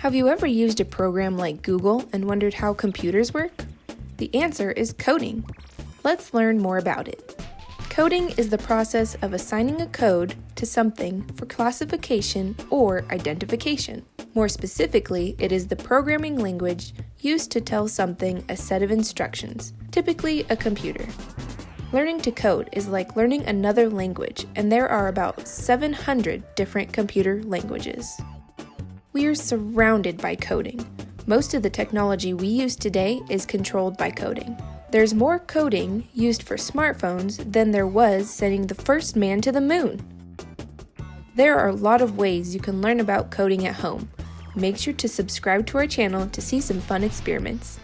Have you ever used a program like Google and wondered how computers work? The answer is coding. Let's learn more about it. Coding is the process of assigning a code to something for classification or identification. More specifically, it is the programming language used to tell something a set of instructions, typically a computer. Learning to code is like learning another language, and there are about 700 different computer languages. We are surrounded by coding. Most of the technology we use today is controlled by coding. There's more coding used for smartphones than there was sending the first man to the moon. There are a lot of ways you can learn about coding at home. Make sure to subscribe to our channel to see some fun experiments.